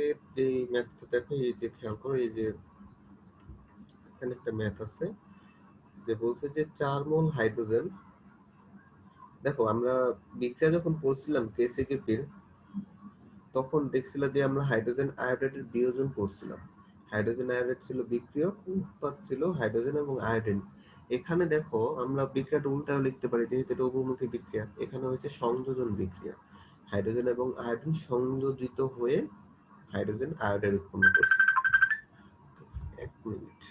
এর যে ম্যাথটা দেখো, এই যে খেয়াল করো, এই যে এখানে একটা ম্যাথ আছে যে বলছে যে 4 মোল হাইড্রোজেন। দেখো আমরা বিক্রিয়া যখন পড়ছিলাম কেসিকেপির, তখন দেখছিল যে আমরা হাইড্রোজেন আয়োডাইডের বিয়োজন করছিলাম। হাইড্রোজেন আয়োডাইড ছিল বিক্রিয়ক, উৎপাদ ছিল হাইড্রোজেন এবং আয়োডিন। এখানে দেখো আমরা বিক্রিয়াটা উল্টাও লিখতে পারি, যেহেতু এটা উভমুখী বিক্রিয়া। এখানে হচ্ছে সংযোজন বিক্রিয়া, হাইড্রোজেন এবং আয়োডিন সংযোজিত হয়ে হাইড্রোজেন আয়োডাইড উৎপন্ন করছে। এক মিনিট।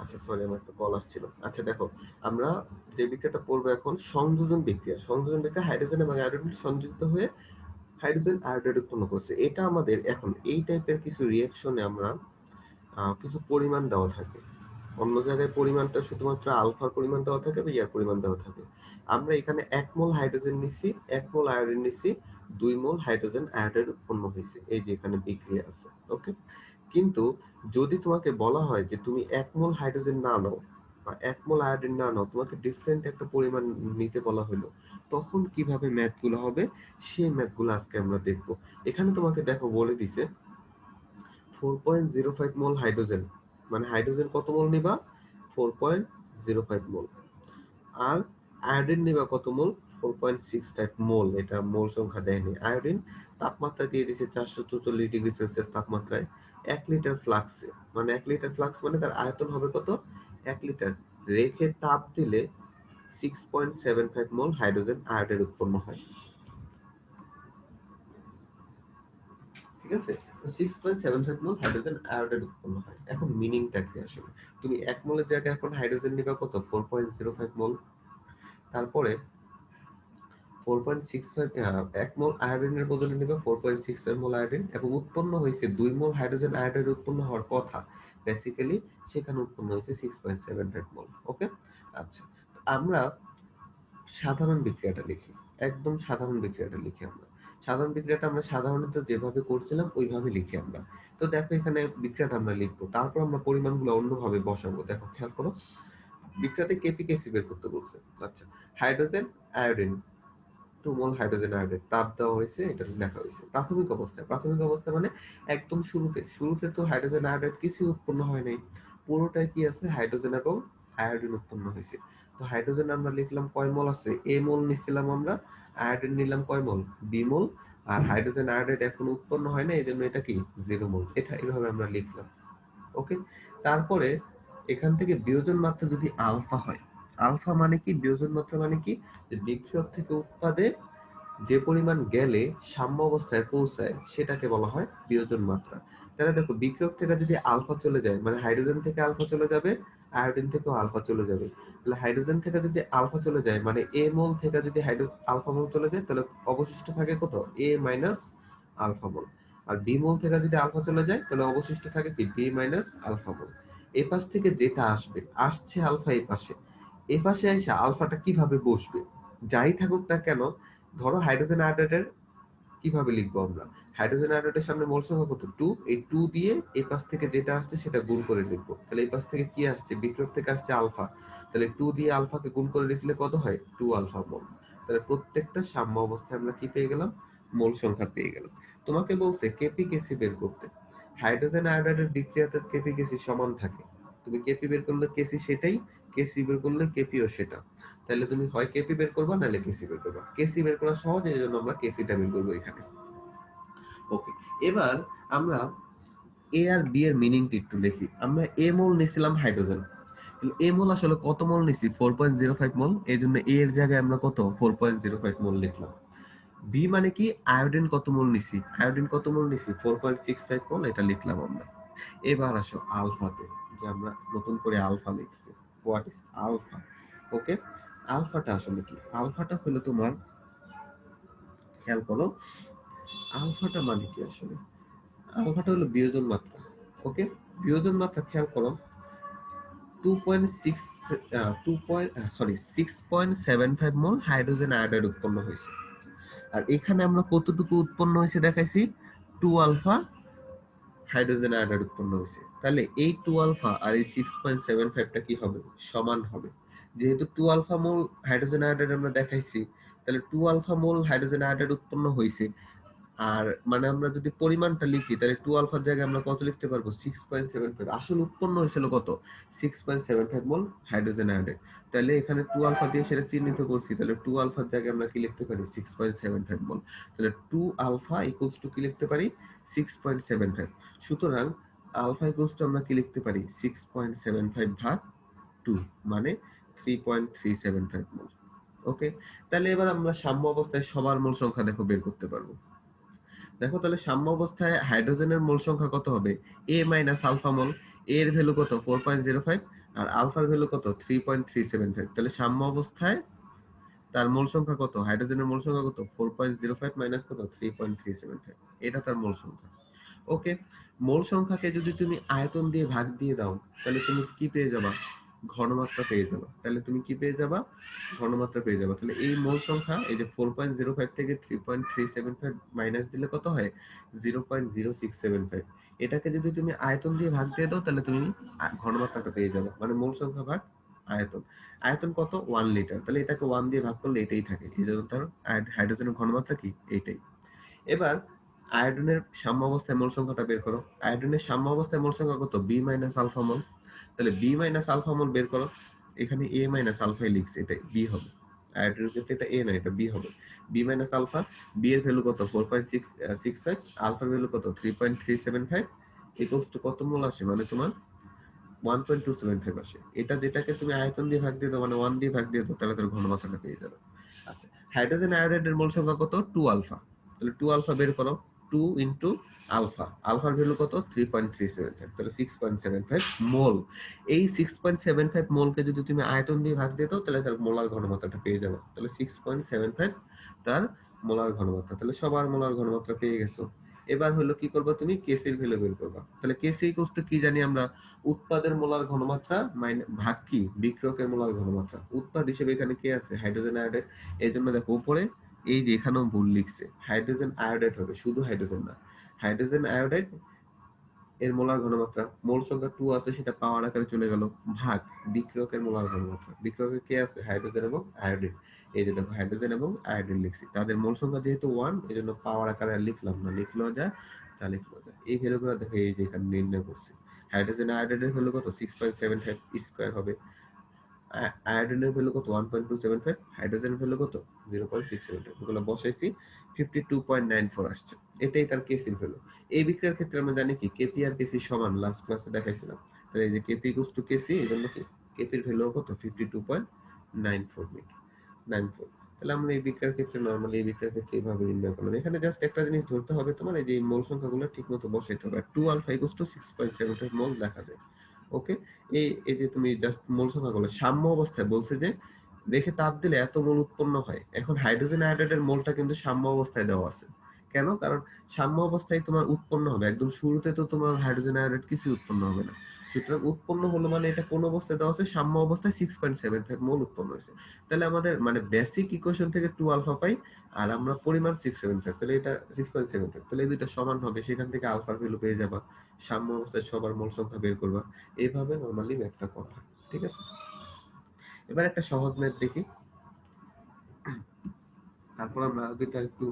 আচ্ছা সরি, আমার একটা কল আসছিল। আচ্ছা দেখো, আমরা যে বিক্রিয়াটা পড়বো এখন সংযোজন বিক্রিয়া। সংযোজন বিক্রিয়া হাইড্রোজেন এবং আয়োডিন সংযুক্ত হয়ে হাইড্রোজেন আয়োডাইড উৎপন্ন করছে। এটা আমাদের এখন এই টাইপের কিছু রিঅ্যাকশনে আমরা কিছু পরিমাণ দেওয়া থাকে। অন্য জায়গায় পরিমাণটা শুধুমাত্র আলফার পরিমাণ দেওয়া থাকে বা ইয়ার পরিমাণ দেওয়া থাকে। আমরা এখানে 1 মোল হাইড্রোজেন নিছি, 1 মোল আয়োডিন নিছি, 2 মোল হাইড্রোজেন আয়োডাইড উৎপন্ন হয়েছে। এই যে এখানে বিক্রিয়া আছে। ওকে, কিন্তু যদি তোমাকে বলা হয় যে তুমি 1 মোল হাইড্রোজেন না নাও বা 1 মোল আয়োডিন না নাও, তোমাকে ডিফারেন্ট একটা পরিমাণ নিতে বলা হলো, তখন কিভাবে ম্যাথগুলো হবে সেই ম্যাথগুলো আজকে আমরা দেখব। এখানে তোমাকে দেখো বলে দিছে 4.05 মোল হাইড্রোজেন, মানে হাইড্রোজেন কত মোল নিবা? 4.05 মোল। আর আয়োডিন নিবা কত মোল? 4.65 মোল। এটা মোল সংখ্যা দেয়নি। আয়োডিন তাপমাত্রা দিয়ে দিয়েছে 444 ডিগ্রি সেলসিয়াস তাপমাত্রায় 1 লিটার ফ্লাক্সে। মানে 1 লিটার ফ্লাক্স মানে তার আয়তন হবে কত? 1 লিটার। রেখে তাপ দিলে 6.75 মোল হাইড্রোজেন আয়োডাইড উৎপন্ন হয়। ঠিক আছে? তো 6.75 মোল হাইড্রোজেন আয়োডাইড উৎপন্ন হয়। এখন মিনিংটা কি আসলে? তুমি 1 মোলের জায়গায় এখন হাইড্রোজেন নিবা কত? 4.05 মোল। তারপরে 4.65 1 মোল আয়োডিনের বদলে নিবে 4.65 মোল আয়োডিন, এবং উৎপন্ন হয়েছে 2 মোল হাইড্রোজেন আয়োডাইড উৎপন্ন হওয়ার কথা। বেসিক্যালি সেখানে উৎপন্ন হয়েছে 6.75 মোল। ওকে? আচ্ছা। আমরা সাধারণ বিক্রিয়াটা লিখি। একদম সাধারণ বিক্রিয়াটা লিখি আমরা। সাধারণ বিক্রিয়াটা আমরা সাধারণত যেভাবে করছিলাম ওইভাবে লিখি আমরা। তো দেখো এখানে বিক্রিয়াটা আমরা লিখবো। তারপর আমরা পরিমাণগুলো অন্যভাবে বসাবো। দেখো খেয়াল করো। বিক্রিয়াতে কেপি কেসি বের করতে বলছে। আচ্ছা। হাইড্রোজেন আয়োডিন 2 মোল হাইড্রোজেন আয়োডাইড তাপ দেওয়া হয়েছে, এটা লেখা হয়েছে। প্রাথমিক অবস্থায়, প্রাথমিক অবস্থা মানে একদম শুরুতে, শুরুতে তো হাইড্রোজেন আয়োডাইড কিছু উৎপন্ন হয় নাই। পুরোটাই কি আছে? হাইড্রোজেন এবং আয়োডিন উৎপন্ন হয়েছে। তো হাইড্রোজেন আমরা লিখলাম কয় মোল আছে? এ মোল নিছিলাম আমরা। আয়োডিন নিলাম কয় মোল? বি মোল। আর হাইড্রোজেন আয়োডাইড এখন উৎপন্ন হয় না, এই জন্য এটা কি 0 মোল। এটা এইভাবে আমরা লিখলাম। ওকে, তারপরে এখান থেকে বিয়োজন মাত্রা যদি আলফা হয়, আলফা মানে কি? বিয়োজন মাত্রা মানে কি? যে বিক্রিয়ক থেকে উৎপাদে যে পরিমাণ গেলে সাম্য অবস্থায় পৌঁছায় সেটাকে বলা হয় বিয়োজন মাত্রা। তাহলে দেখো বিক্রিয়ক থেকে যদি আলফা চলে যায়, মানে হাইড্রোজেন থেকে আলফা চলে যাবে, আয়োডিন থেকেও আলফা চলে যাবে। তাহলে হাইড্রোজেন থেকে যদি আলফা চলে যায়, মানে এ মোল থেকে যদি আলফা মোল চলে যায়, তাহলে অবশিষ্ট থাকে কত? এ মাইনাস আলফা মোল। আর বি মোল থেকে যদি আলফা চলে যায়, তাহলে অবশিষ্ট থাকে কি? বি মাইনাস আলফা মোল। এ পাশ থেকে যেটা আসবে, আসছে আলফা এই পাশে, এ পাশে এসে আলফাটা কিভাবে বসবে? যাই থাকুক না কেন, ধরো হাইড্রোজেন আয়োডাইডের কিভাবে লিখবো আমরা? হাইড্রোজেন আয়োডাইডের সামনে মোল সংখ্যা কত? 2। এই 2 দিয়ে এই পাশ থেকে যেটা আসছে সেটা গুণ করে লিখবো। তাহলে এই পাশ থেকে কি আসছে? বিক্রিয়ক থেকে আসছে আলফা। তাহলে 2 দিয়ে আলফাকে গুণ করে লিখলে কত হয়? 2 আলফা মোল। তাহলে প্রত্যেকটা সাম্য অবস্থায় আমরা কি পেয়ে গেলাম? মোল সংখ্যা পেয়ে গেলাম। তোমাকে বলছে কেপি কেসি বের করতে। হাইড্রোজেন আয়োডাইডের বিক্রিয়াতে কেপি কেসি সমান থাকে। তুমি কেপি বের করলে কেসি সেটাই, কেসি বের করলে কেপিও সেটা। তাহলে তুমি হয় কেপি বের করবা, নাহলে কেসি বের করবা। কেসি বের করা সহজ, এই জন্য আমরা কেসিটা বের করবো এখানে। ওকে, এবার আমরা এ আর বি এর মিনিংটা একটু দেখি। আমরা এ মোল নিছিলাম হাইড্রোজেন, এ মোল আসলে কত মোল নিছি? 4.05 মোল। এই জন্য এ এর জায়গায় আমরা কত? 4.05 মোল লিখলাম। বি মানে কি, আয়োডিন কত মোল নিছি, আয়োডিন কত মোল নিছি 4.65 মোল, এটা লিখলাম আমরা। এবার আসো আলফাতে, যে আমরা নতুন করে আলফা লিখছি। What is alpha? ওকে, আলফাটা আসলে কি? আলফাটা হলো তোমার, খেয়াল করো, আলফাটা মানে কি আসলে? আলফাটা হলো বিয়োজন মাত্রা। ওকে, বিয়োজন মাত্রা খেয়াল করো, 2.6 6.75 মোল হাইড্রোজেন আয়োডাইড উৎপন্ন হয়েছে। আর এখানে আমরা কতটুকু উৎপন্ন হয়েছে দেখাইছি, 2 আলফা হাইড্রোজেন আয়োডাইড উৎপন্ন হয়েছে। তাহলে এই 2 আলফা আর এই 6.75টা কি হবে, সমান হবে। যেহেতু 2 আলফা মোল হাইড্রোজেন আয়োডাইড আমরা দেখাইছি, তাহলে 2 আলফা মোল হাইড্রোজেন আয়োডাইড উৎপন্ন হয়েছে। আর মানে আমরা যদি পরিমাণটা লিখি, তাহলে 2 আলফার জায়গায় আমরা কত লিখতে পারবো, 6.75। আসলে উৎপন্ন হয়েছিল কত, 6.75 মোল হাইড্রোজেন আয়োডাইড। তাহলে এখানে 2 আলফা দিয়ে সেটা চিহ্নিত করছি, তাহলে 2 আলফার জায়গায় আমরা কি লিখতে পারি, 6.75 মোল। তাহলে 2 আলফা ইকুয়ালস টু কি লিখতে পারি, 6.75। সুতরাং আলফা ইকুয়ালস টু আমরা কি লিখতে পারি, 6.75 ভাগ 2, মানে 3.375 মোল। ওকে, তাহলে এবার আমরা সাম্য অবস্থায় সবার মোল সংখ্যা দেখো বের করতে পারবো। দেখো তাহলে সাম্য অবস্থায় হাইড্রোজেনের মোল সংখ্যা কত হবে, a minus alpha mole. a এর ভ্যালু কত, 4.05, আর আলফার ভ্যালু কত, 3.375। তাহলে সাম্য অবস্থায় তার মোল সংখ্যা কত, হাইড্রোজেনের মোল সংখ্যা কত, 4.05 মাইনাস কত, 3.375। এটা তার মোল সংখ্যা। ওকে, মোল সংখ্যাকে যদি তুমি আয়তন দিয়ে ভাগ দিয়ে দাও, তাহলে তুমি কি পেয়ে যাবা, ঘনমাত্রা পেয়ে যাবা। তাহলে তুমি কি পেয়ে যাবা, ঘনমাত্রা পেয়ে যাবা। তাহলে এই মোল সংখ্যা, এই যে 4.05 থেকে 3.375 মাইনাস দিলে কত হয়, 0.0675। এটাকে যদি তুমি আয়তন দিয়ে ভাগ দিয়ে দাও, তাহলে তুমি ঘনমাত্রাটা পেয়ে যাবে, মানে মোল সংখ্যা ভাগ আয়তন। আয়তন কত, 1 লিটার। তাহলে এটাকে 1 দিয়ে ভাগ করলে এটাই থাকে, এই জন্য তার হাইড্রোজেনের ঘনমাত্রা কি, এইটাই। এবার আয়োডিনের সাম্য অবস্থায় মোল সংখ্যাটা বের করো। আয়োডিনের সাম্য অবস্থায় মোল সংখ্যা কত, বি মাইনাস আলফা মোল। তাহলে বি মাইনাস আলফা মোল বের করো। এখানে এ মাইনাস আলফাই লিখছে, এটা বি হবে। আয়োডিনের ক্ষেত্রে এটা এ না, এটা বি হবে। বি মাইনাস আলফা, বি এর ভ্যালু কত, 4.665, আলফার ভ্যালু কত, 3.375, ইকুয়ালস টু কত মোল আসে, মানে তোমার 1.275 আসে। এটা যেটাকে তুমি আয়তন দিয়ে ভাগ দিয়ে দাও, মানে 1 দিয়ে ভাগ দিয়ে দাও, তাহলে তার ঘনমাত্রাটা পেয়ে যাবে। আচ্ছা, হাইড্রোজেন আয়োডাইডের মোল সংখ্যা কত, 2 আলফা। তাহলে 2 আলফা বের করো, 2 ইনটু আলফা, আলফার ভ্যালু কত, 3.375, তাহলে 6.75 মোল। এই 6.75 মোলকে যদি তুমি আয়তন দিয়ে ভাগ দিয়ে দাও, তাহলে তার মোলার ঘনমাত্রাটা পেয়ে যাবে। তাহলে 6.75 তার মোলার ঘনমাত্রা। তাহলে সবার মোলার ঘনমাত্রা পেয়ে গেছো। এবার হলো কি করবা, তুমি কেসির ভ্যালু বের করবা। তাহলে কেসি ইকুয়ালস টু কি জানি আমরা, উৎপাদের মোলার ঘনমাত্রা ভাগ কি, বিক্রিয়কের মোলার ঘনমাত্রা। উৎপাদ হিসেবে এখানে কে আছে, হাইড্রোজেন আয়োডাইড। এই জন্য দেখো উপরে এই যে এখানেও ভুল লিখছে, হাইড্রোজেন আয়োডাইড হবে, শুধু হাইড্রোজেন না। হাইড্রোজেন আয়োডাইড এর মোলার ঘনমাত্রা, মোল সংখ্যা 2 আছে, সেটা পাওয়ার আকারে চলে গেল, ভাগ বিক্রিয়কের মোলার ঘনমাত্রা। বিক্রিয়কে কে আছে, হাইড্রোজেন এবং আয়োডিন। এই যে দেখো হাইড্রোজেন এবং আয়োডিন লিখছি, তাদের মোল সংখ্যা যেহেতু 1, এজন্য পাওয়ার আকারে আর লিখলাম না, লিখলেও যায়, তা লিখলেও যায়। এই ভ্যালুগুলো দেখো এই যে এখানে নির্ণয় করছি। হাইড্রোজেন আয়োডাইডের ভ্যালু কত, 6.75 স্কয়ার হবে। আয়োডিনের ভ্যালু কত, 1.275, হাইড্রোজেনের ভ্যালু কত, 0.675। এগুলো বসাইছি, 52.94 আসছে। এটাই তার কেসির ভ্যালু। এই বিক্রিয়ার ক্ষেত্রে আমরা জানি কি, কেপি আর কেসি সমান, লাস্ট ক্লাসে দেখাইছিলাম। তাহলে এই যে কেপি ইকুয়ালস টু কেসি, এজন্য কি কেপির ভ্যালু কত, 52.94 মিটার, 94। তাহলে আমরা এই বিক্রিয়ার ক্ষেত্রে নরমালি এই বিক্রিয়ার ক্ষেত্রে এইভাবে নির্ণয় করলাম। এখানে জাস্ট একটা জিনিস ধরতে হবে তোমার, এই যে মোল সংখ্যাগুলো ঠিকমতো বসাইতে হবে। 2 আলফা ইকুয়ালস টু 6.75 মোল দেখা যায়। ওকে, এই এই যে তুমি জাস্ট মোল সংখ্যাগুলো সাম্য অবস্থায় বলছে যে দেখে তাপ দিলে এত মোল উৎপন্ন হয়। এখন হাইড্রোজেন আয়োডাইডের মোলটা কিন্তু সাম্য অবস্থায় দেওয়া আছে। কেন, কারণ সাম্য অবস্থায় তোমার উৎপন্ন হবে, একদম শুরুতে তো তোমার হাইড্রোজেন আয়োডাইড কিছু উৎপন্ন হবে না। সুতরাং উৎপন্ন হলো মানে এটা কোন অবস্থায় দেওয়া আছে, সাম্য অবস্থায় 6.75 মোল উৎপন্ন হয়েছে। তাহলে আমাদের মানে বেসিক ইকুয়েশন থেকে 2 আলফা পাই, আর আমরা পরিমাণ 675, তাহলে এটা 6.75, তাহলে এই দুইটা সমান হবে, সেখান থেকে আলফার ভ্যালু পেয়ে যাবা, সাম্য অবস্থায় সবার মোল সংখ্যা বের করবা। এইভাবে নরমালি ম্যাথটা করা হয়। ঠিক আছে, এবার একটা সহজ ম্যাথ দেখি, তারপর আমরা দুইটা একটু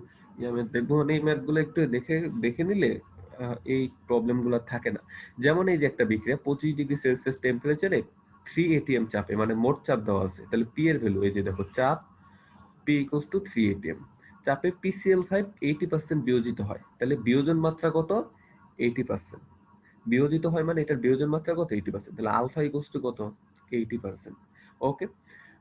ম্যাথ দেখবো। মানে এই ম্যাথ গুলো একটু দেখে দেখে নিলে এই প্রবলেম গুলো থাকে না। যেমন এই যে একটা বিক্রিয়া 25°C টেম্পারেচারে 3 atm চাপে, মানে মোট চাপ দেওয়া আছে। তাহলে পি এর ভ্যালু, এই যে দেখো চাপ পি ইকুয়ালস টু 3 atm। চাপে PCl5 80% বিয়োজিত হয়, তাহলে বিয়োজন মাত্রা কত, 80%। বিয়োজিত হয় মানে এটার বিয়োজন মাত্রা কত, 80%। তাহলে আলফা ইকুয়ালস টু কত, 80%। ওকে,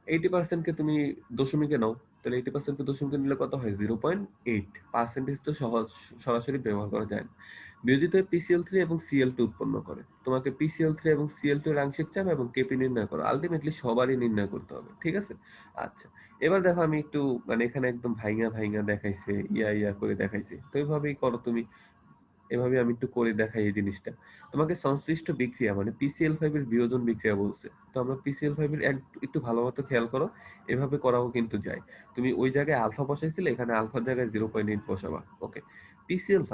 80% কে তুমি দশমিকে নাও, তাহলে 80% কে দশমিকে নিলে কত হয়? 0.8। পার্সেন্টেজ তো সহজ, সরাসরি ব্যবহার করা যায় না। বিয়োজিত হয়ে PCl3 এবং Cl2 উৎপন্ন করে। তোমাকে PCl3 এবং Cl2 এর আংশিক চাপ এবং কেপি নির্ণয় করো। আলটিমেটলি সবারই নির্ণয় করতে হবে। ঠিক আছে? আচ্ছা। এবার দেখো আমি একটু মানে এখানে একদম ভাইঙা ভাইঙা দেখাইছে, ইয়া করে দেখাইছে। তো এভাবেই করো তুমি। এভাবে আমি একটু করে দেখাই এই জিনিসটা। তোমাকে সংশ্লিষ্ট বিক্রিয়া মানে PCl5 এর বিয়োজন বিক্রিয়া বলছে। তো আমরা PCl5 এর একটু ভালো মতো খেয়াল করো। এভাবে করাও কিন্তু যায়। তুমি ওই জায়গায় আলফা বসাইছিলে, এখানে আলফার জায়গায় 0.8 বসাবা। ওকে। PCl5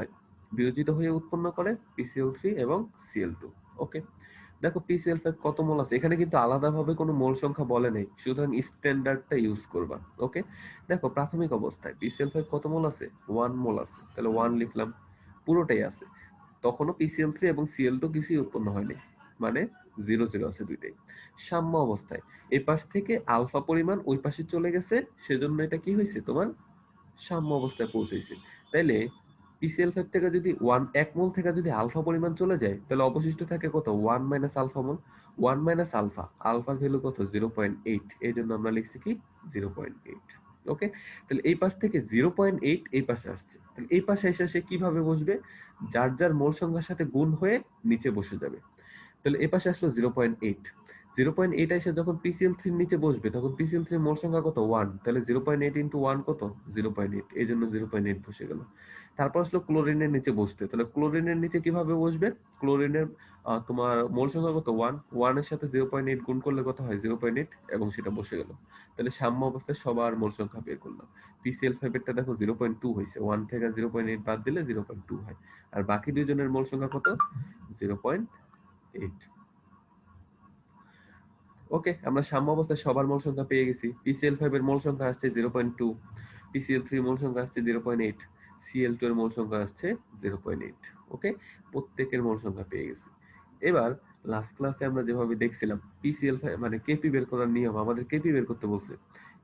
বিয়োজিত হয়ে উৎপন্ন করে PCl3 এবং Cl2। ওকে। দেখো PCl5 কত মোল আছে, এখানে কিন্তু আলাদাভাবে কোনো মোল সংখ্যা বলে নেই, সুতরাং স্ট্যান্ডার্ডটা ইউজ করবা। ওকে। দেখো প্রাথমিক অবস্থায় PCl5 কত মোল আছে? 1 মোল আছে, তাহলে 1 লিখলাম, পুরোটাই আছে। তখনও PCl3 এবং Cl2 কিছুই উৎপন্ন হয়নি, মানে 0 0 আছে দুইটাই। সাম্য অবস্থায় এই পাশ থেকে আলফা পরিমাণ ওই পাশে চলে গেছে, সেজন্য এটা কি হয়েছে তোমার সাম্য অবস্থায় পৌঁছেছে। তাইলে PCl5 থেকে যদি 1 মোল থেকে যদি আলফা পরিমাণ চলে যায়, তাহলে অবশিষ্ট থাকে কত? 1 মাইনাস আলফা মোল। 1 মাইনাস আলফা, আলফার ভ্যালু কত? 0.8। এই জন্য আমরা লিখছি কি 0.8। ওকে। তাহলে এই পাশ থেকে 0.8 এই পাশে আসছে, তাহলে এই পাশে এসে সে কিভাবে বসবে? যার যার মোল সংখ্যার সাথে গুণ হয়ে নিচে বসে যাবে। তাহলে এ পাশে আসলো 0.8। 0.8 এসে যখন PCl3 এর নিচে বসবে, তখন PCl3 এর মোল সংখ্যা কত? 1। তাহলে 0.8 ইন্টু 1 কত? 0.8। এই জন্য 0.8 বসে গেল। তারপর আসলো ক্লোরিনের নিচে বসতে, তাহলে ক্লোরিনের নিচে কিভাবে বসবে? ক্লোরিনের তোমার মোল সংখ্যা কত? 1। 1 এর সাথে 0.8 গুণ করলে কত হয়? 0.8, এবং সেটা বসে গেল। তাহলে সাম্য অবস্থায় সবার মোল সংখ্যা বের করলাম। PCl5 এরটা দেখো 0.2 হয়েছে, 1 থেকে 0.8 বাদ দিলে 0.2 হয়। আর বাকি দুইজনের মোল সংখ্যা কত? 0.8। ওকে, আমরা সাম্য অবস্থায় সবার মোল সংখ্যা পেয়ে গেছি। PCl5 এর মোল সংখ্যা আসছে 0.2, PCl3 মোল সংখ্যা আসছে 0.8, Cl2 এর মোল সংখ্যা আসছে 0.8। ওকে, প্রত্যেকের মোল সংখ্যা পেয়ে গেছি। এবার লাস্ট ক্লাসে আমরা যেভাবে দেখছিলাম PCl5 মানে কেপি বের করার নিয়ম, আমাদের কেপি বের করতে বলছে।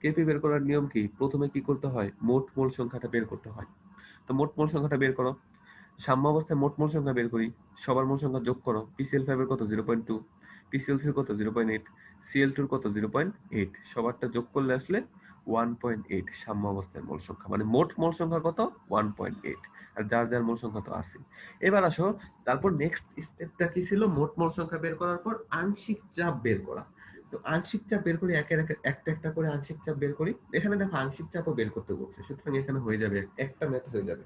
কেপি বের করার নিয়ম কি? প্রথমে কি করতে হয়? মোট মোল সংখ্যাটা বের করতে হয়। তো মোট মোল সংখ্যাটা বের করো। সাম্য অবস্থায় মোট মোল সংখ্যা বের করি। সবার মোল সংখ্যা যোগ করো। PCl5 এর কত? 0.2, PCl3 এর কত? 0.8, Cl2 এর কত? 0.8। সবারটা যোগ করলে আসলে 1.8 সাম্য অবস্থায় মোল সংখ্যা, মানে মোট মোল সংখ্যা কত? 1.8। আর যার যার মোল সংখ্যা তো আছে। এবার আসো, তারপর নেক্সট স্টেপটা কি ছিল? মোট মোল সংখ্যা বের করার পর আংশিক চাপ বের করা। তো আংশিক চাপ বের করি, একের একটা একটা করে আংশিক চাপ বের করি। এখানে দেখো আংশিক চাপও বের করতে বলছে, সুতরাং এখানে হয়ে যাবে, একটা ম্যাথ হয়ে যাবে।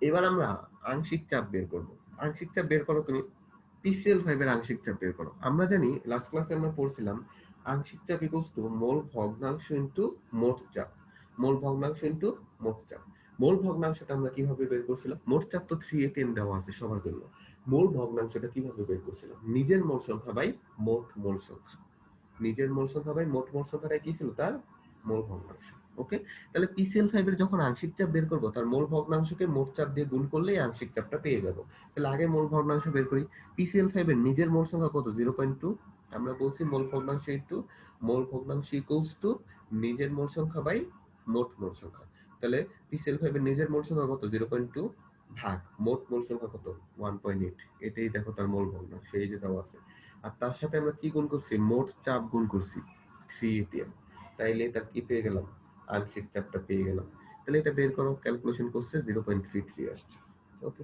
এবার আমরা আংশিক চাপ বের করব। আংশিক চাপ বের করো তুমি। PCl5 এর আংশিক চাপ বের করো। আমরা জানি লাস্ট ক্লাসে আমরা পড়ছিলাম আংশিক চাপ ইকুয়ালস টু মোল ভগ্নাংশ ইনটু মোট চাপ। মোল ভগ্নাংশ ইনটু মোট চাপ। মোল ভগ্নাংশটা আমরা কিভাবে বের করছিলাম? মোট চাপ তো 3 দেওয়া আছে সবার জন্য। মোল ভগ্নাংশটা কিভাবে বের করছিলাম? নিজের মোল সংখ্যা বাই মোট মোল সংখ্যা। নিজের মোল সংখ্যা বাই মোট মোল সংখ্যাটা কি ছিল? তার মোল ভগ্নাংশ। ওকে। তাহলে PCl5 এর যখন আংশিক চাপ বের করব, তার মোল ভগ্নাংশকে মোট চাপ দিয়ে গুণ করলেই আংশিক চাপটা পেয়ে যাব। তাহলে আগে মোল ভগ্নাংশ বের করি। PCl5 এর নিজের মোল সংখ্যা কত? 0.2। আমরা বলছি মোল ভগ্নাংশ ইনটু মোল ভগ্নাংশ ইকুয়ালস টু নিজের মোল সংখ্যা বাই মোট মোল সংখ্যা। তাহলে PCl5 এর নিজের মোল সংখ্যা কত? 0.2 ভাগ মোট মোল সংখ্যা কত? 1.8। এটাই দেখো তার মোল ভগ্নাংশ, এই যে দেওয়া আছে। আর তার সাথে আমরা কি গুণ করছি? মোট চাপ গুণ করছি 3 atm। তাইলে তার কি পেয়ে গেলাম? আংশিক চাপটা পেয়ে গেলাম। তাহলে এটা বের করো, ক্যালকুলেশন করছে 0.33 আসছে। ওকে।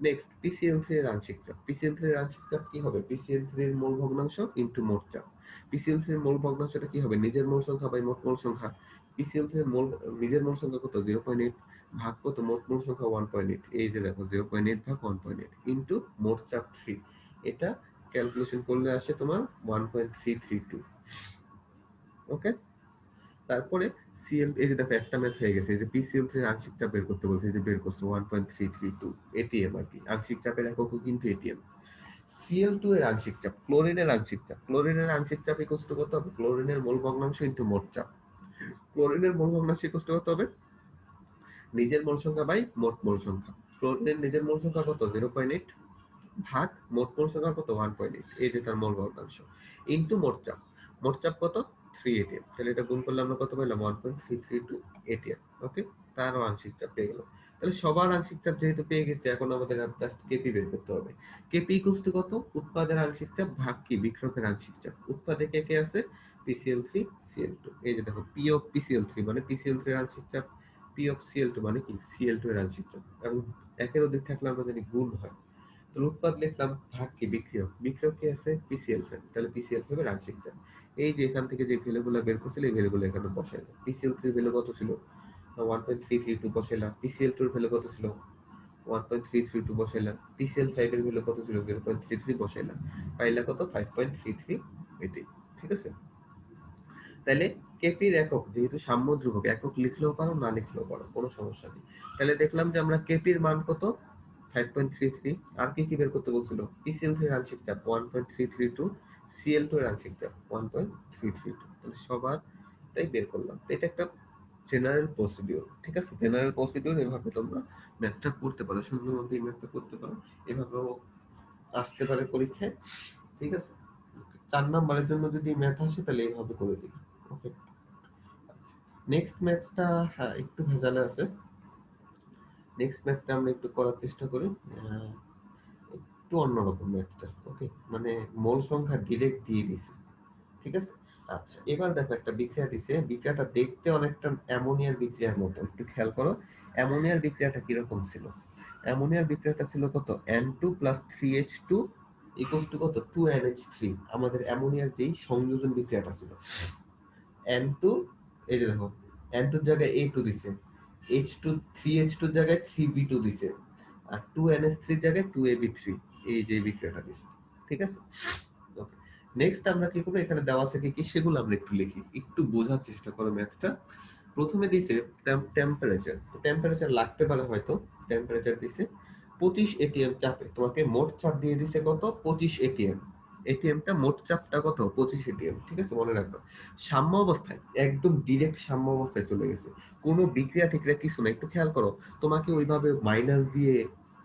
নেক্সট PCl3 এর আংশিক চাপ। PCl3 এর আংশিক চাপ কি হবে? PCl3 এর মোল ভগ্নাংশ ইনটু মোট চাপ। PCl3 এর মোল ভগ্নাংশটা কি হবে? নিজের মোল সংখ্যা বাই মোট মোল সংখ্যা। PCl3 এর মোল নিজের মোল সংখ্যা কত? 0.8 ভাগ কত? মোট মোল সংখ্যা 1.8। এই যে দেখো 0.8 ভাগ 1.8 ইনটু মোট চাপ 3। এটা ক্যালকুলেশন করলে আসে তোমার 1.332। ওকে। তারপরে এই যে দেখো একটা ম্যাথ হয়ে গেছে। এই যে PCl3 এর আংশিক চাপ বের করতে বলছে, এই যে বের করছে 1.332 atm আর কি। আংশিক চাপের একক কিন্তু atm। Cl2 এর আংশিক চাপ, ক্লোরিনের আংশিক চাপ। ক্লোরিনের আংশিক চাপ ইকুয়াল টু কত হবে? ক্লোরিনের মোল ভগ্নাংশ ইনটু মোট চাপ। ক্লোরিনের মোল ভগ্নাংশ ইকুয়াল টু কত হবে? নিজের মোল সংখ্যা বাই মোট মোল সংখ্যা। ক্লোরিনের নিজের মোল সংখ্যা কত? 0.8 ভাগ মোট মোল সংখ্যা কত? 1.8। এই যে তার মোল ভগ্নাংশ ইনটু মোট চাপ। মোট চাপ কত? 3 atm। তাহলে এটা গুণ করলে আমরা কত পেলাম? 1.332 atm। ওকে। তারও আংশিক চাপ পেয়ে গেল। তাহলে সবার আংশিক চাপ যেহেতু পেয়ে গেছে, এখন আমাদের জাস্ট কেপি বের করতে হবে। কেপি ইকুয়ালস টু কত? উৎপাদের আংশিক চাপ ভাগ কি? বিক্রয়ের আংশিক চাপ। উৎপাদে কে কে আছে? PCl3 Cl2, এই যে দেখো P of PCl3 মানে PCl3 এর আংশিক চাপ, P of Cl2 মানে কি Cl2 এর আংশিক চাপ, এবং একের অধিক থাকলে আমরা জানি গুণ হয়। তো উৎপাদ লিখলাম, ভাগ কি বিক্রিয়ক, বিক্রিয়ক কি আছে PCl5, তাহলে PCl5 এর আংশিক চাপ। এই যে এখান থেকে যে ভ্যালুগুলো বের করছিল এই ভ্যালুগুলো এখানে বসাইলাম। PCl3 এর ভ্যালু কত ছিল 1.332 বসাইলাম, PCl2 এর ভ্যালু কত ছিল 1.332 বসাইলাম, PCl5 এর ভ্যালু কত ছিল 0.33 বসাইলাম, পাইলা কত 5.33 এটি। ঠিক আছে, তাহলে কেপির একক যেহেতু সাম্য ধ্রুবক, একক লিখলেও পারো না লিখলেও পারো, কোনো সমস্যা নেই। তাহলে দেখলাম যে আমরা কেপির মান কত 5.33, আর কি কি বের করতে বলছিল, PCl3 এর আংশিক চাপ 1.332, Cl2 এর আংশিক চাপ 1.332, তাহলে সবারটাই বের করলাম। এটা একটা জেনারেল প্রসিডিউর। ঠিক আছে, জেনারেল প্রসিডিউর এভাবে তোমরা ম্যাথটা করতে পারো, সুন্দর মতো এই ম্যাথটা করতে পারো, এভাবেও আসতে পারে পরীক্ষায়। ঠিক আছে, 4 নাম্বারের জন্য যদি ম্যাথ আসে তাহলে এইভাবে করে দিই। ওকে, নেক্সট ম্যাথটা হ্যাঁ একটু ভেজালে আছে, নেক্সট ম্যাথটা আমরা একটু করার চেষ্টা করি। একটু অন্যরকম ম্যাথটা। ওকে, মানে মোল সংখ্যা ডিরেক্ট দিয়ে দিছে। ঠিক আছে, আচ্ছা এবার দেখো একটা বিক্রিয়া দিছে, বিক্রিয়াটা দেখতে অনেকটা অ্যামোনিয়ার বিক্রিয়ার মতো, একটু খেয়াল করো অ্যামোনিয়ার বিক্রিয়াটা কিরকম ছিল। অ্যামোনিয়ার বিক্রিয়াটা ছিল কত, N2 + 3H2 = কত 2NH3, আমাদের অ্যামোনিয়ার যেই সংযোজন বিক্রিয়াটা ছিল। N2, এই যে দেখো N2 এর জায়গায় A2 দিছে, H2 3H2 এর জায়গায় 3B2 দিছে, আর 2NH3 এর জায়গায় 2AB3, এই যে বিক্রিয়াটা দিছে। ঠিক আছে, ওকে, নেক্সট আমরা কি করব, এখানে দেওয়া আছে কি সেগুলো আমরা একটু লিখি, একটু বোঝার চেষ্টা করো ম্যাথটা। প্রথমে দিছে টেম্পারেচার, টেম্পারেচার লাগতে পারে হয়তো, টেম্পারেচার দিছে 25 atm চাপে, তোমাকে মোট চাপ দিয়ে দিছে কত 25 atm, এটিএমটা মোট চাপটা কত 25 atm। ঠিক আছে, মনে রাখবে সাম্য অবস্থায়, একদম ডিরেক্ট সাম্য অবস্থায় চলে গেছে, কোনো বিক্রিয়া টিক্রিয়া কিছু না, একটু খেয়াল করো, তোমাকে ওইভাবে মাইনাস দিয়ে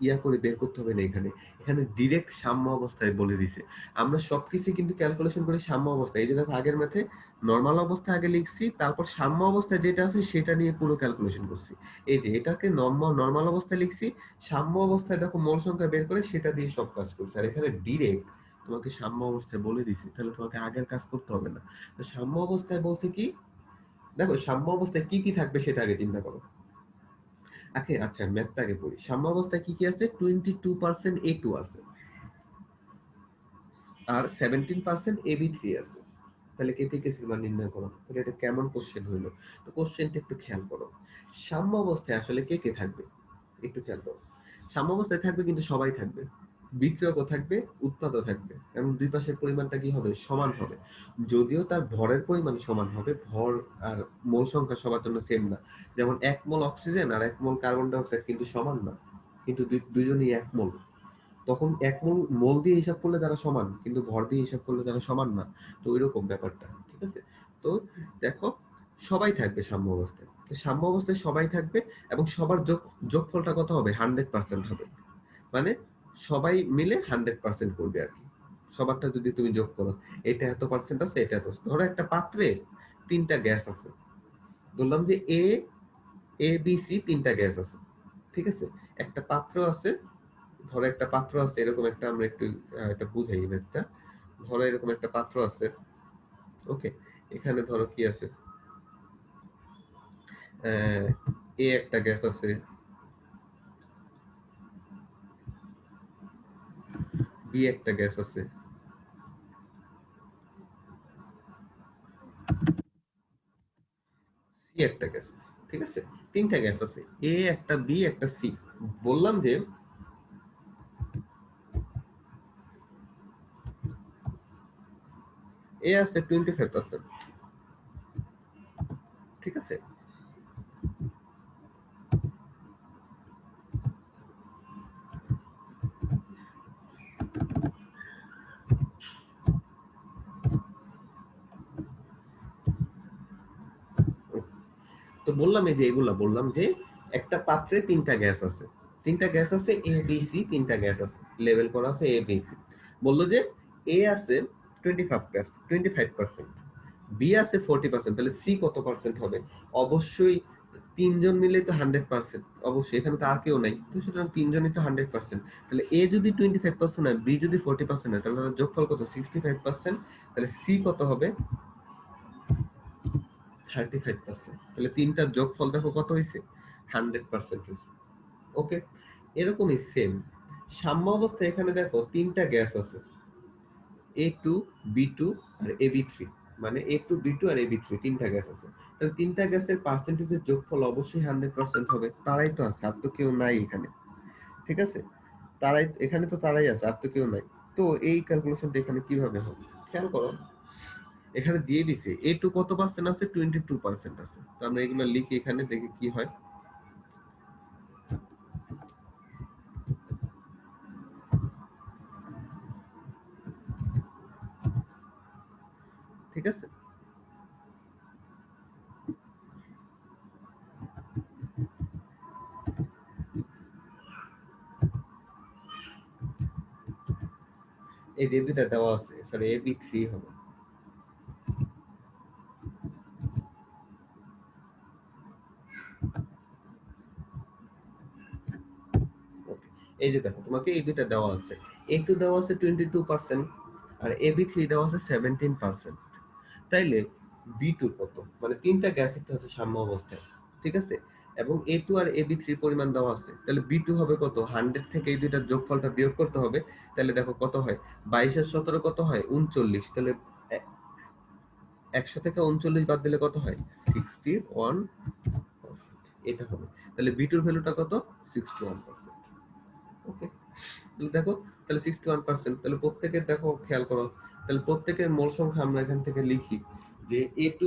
ইয়া করে বের করতে হবে না, এখানে এখানে ডিরেক্ট সাম্য অবস্থায় বলে দিছে। আমরা সবকিছু কিন্তু ক্যালকুলেশন করি সাম্য অবস্থায়, এই যে দেখো আগের ম্যাথে নরমাল অবস্থায় আগে লিখছি, তারপর সাম্য অবস্থায় যেটা আছে সেটা নিয়ে পুরো ক্যালকুলেশন করছি। এই যে এটাকে নরমাল অবস্থায় লিখছি, সাম্য অবস্থায় দেখো মোল সংখ্যা বের করে সেটা দিয়ে সব কাজ করছি, আর এখানে ডিরেক্ট তোমাকে সাম্য অবস্থায় বলে দিছি, তাহলে তোমাকে আগের কাজ করতে হবে না। তো সাম্য অবস্থায় বলছে কি, দেখো সাম্য অবস্থায় কি কি থাকবে সেটা আগে চিন্তা করো। আগে আচ্ছা ম্যাথটা আগে পড়ি, সাম্য অবস্থায় কি কি আছে, 22% A2 আছে, আর 17% AB3 আছে। তাহলে KPKC মান নির্ণয় করো, তাহলে এটা কেমন কোশ্চেন হইলো। তো কোশ্চেনটা একটু খেয়াল করো, সাম্য অবস্থায় আসলে কে কে থাকবে একটু খেয়াল করো। সাম্য অবস্থায় থাকবে কিন্তু সবাই থাকবে, বিক্রিয়কও থাকবে, উৎপাদও থাকবে, এবং দুই পাশের পরিমাণটা কি হবে সমান হবে। যদিও তার ভরের পরিমাণ সমান হবে, ভর আর মোল সংখ্যা সবার জন্য সেম না। যেমন 1 মোল অক্সিজেন আর 1 মোল কার্বন ডাই অক্সাইড কিন্তু সমান না, কিন্তু দুইজনই 1 মোল। তখন 1 মোল মোল দিয়ে হিসাব করলে তারা সমান, কিন্তু ভর দিয়ে হিসাব করলে তারা সমান না। তো ওইরকম ব্যাপারটা। ঠিক আছে, তো দেখো সবাই থাকবে সাম্য অবস্থায়, তো সাম্য অবস্থায় সবাই থাকবে, এবং সবার যোগফলটা কত হবে 100% হবে, মানে সবাই মিলে 100% করবে আর কি। সবারটা যদি তুমি যোগ করো, এটা এত পার্সেন্ট আছে, এটা এত, ধরো একটা পাত্রে 3টা গ্যাস আছে, বললাম যে A B C 3টা গ্যাস আছে। ঠিক আছে, একটা পাত্র আছে, ধরো একটা পাত্র আছে এরকম একটা, আমরা একটু এটা বুঝাই ম্যাথটা। ধরো এরকম একটা পাত্র আছে, ওকে, এখানে ধরো কি আছে, এ একটা গ্যাস আছে, বি একটা গ্যাস আছে, সি একটা গ্যাস আছে। ঠিক আছে, 3টা গ্যাস আছে, এ একটা, বি একটা, সি। বললাম যে এ আছে 25%। ঠিক আছে, তো বললাম এই যে এগুলা বললাম যে একটা পাত্রে 3টা গ্যাস আছে, 3টা গ্যাস আছে এ বি সি, 3টা গ্যাস আছে, লেভেল করা আছে এ বি সি। বললো যে এ আছে 25%, বি আছে 40%, তাহলে সি কত পার্সেন্ট হবে, অবশ্যই 3জন মিলে তো 100%, অবশ্যই এখানে তো আর কেউ নাই, তো সুতরাং 3জনই তো 100%। তাহলে এ যদি 25% হয়, বি যদি 40% হয়, তাহলে তাদের যোগফল কত 65%, তাহলে সি কত হবে 35%। তাহলে তিনটার যোগফল দেখো কত হয়েছে, 100% হয়েছে। ওকে, এরকমই সেম সাম্য অবস্থায় এখানে দেখো তিনটা গ্যাস আছে, A2 B2 আর AB3, মানে A2 B2 আর AB3 তিনটা গ্যাস আছে। তাহলে তিনটা গ্যাসের পার্সেন্টেজের যোগফল অবশ্যই 100% হবে। তারাই তো আছে, আর তো কেউ নাই এখানে। ঠিক আছে, তারাই এখানে তো তারাই আছে, আর তো কেউ নাই। তো এই ক্যালকুলেশনটা এখানে কিভাবে হবে খেয়াল করো, এখানে দিয়ে দিছে A2 কত পার্সেন্ট আছে, 22% আছে। তো আমরা এগুলো লিখি এখানে, দেখি কি হয়। ঠিক আছে, এই যে দুইটা দেওয়া আছে, সরি AB3 হবে। Okay, এই যে দেখো তোমাকে এই দুইটা দেওয়া আছে, A2 দেওয়া আছে 22% আর AB3 দেওয়া আছে 17%। তাইলে B2 কত, মানে তিনটা গ্যাসের তো আছে সাম্য অবস্থায়, ঠিক আছে, এবং A2 আর AB3 পরিমাণ দেওয়া আছে। তাহলে B2 হবে কত, 100 থেকে এই দুইটার যোগফলটা বিয়োগ করতে হবে। তাহলে দেখো কত হয়, 22 আর 17 কত হয়, 39। তাহলে 100 থেকে 39 বাদ দিলে কত হয়, 61%। এটা হবে। তাহলে B2 এর ভ্যালুটা কত, 61%। ওকে, দেখো তাহলে 61%। তাহলে প্রত্যেকের দেখো খেয়াল করো, তাহলে প্রত্যেকের মোল সংখ্যা আমরা এখান থেকে লিখি যে A2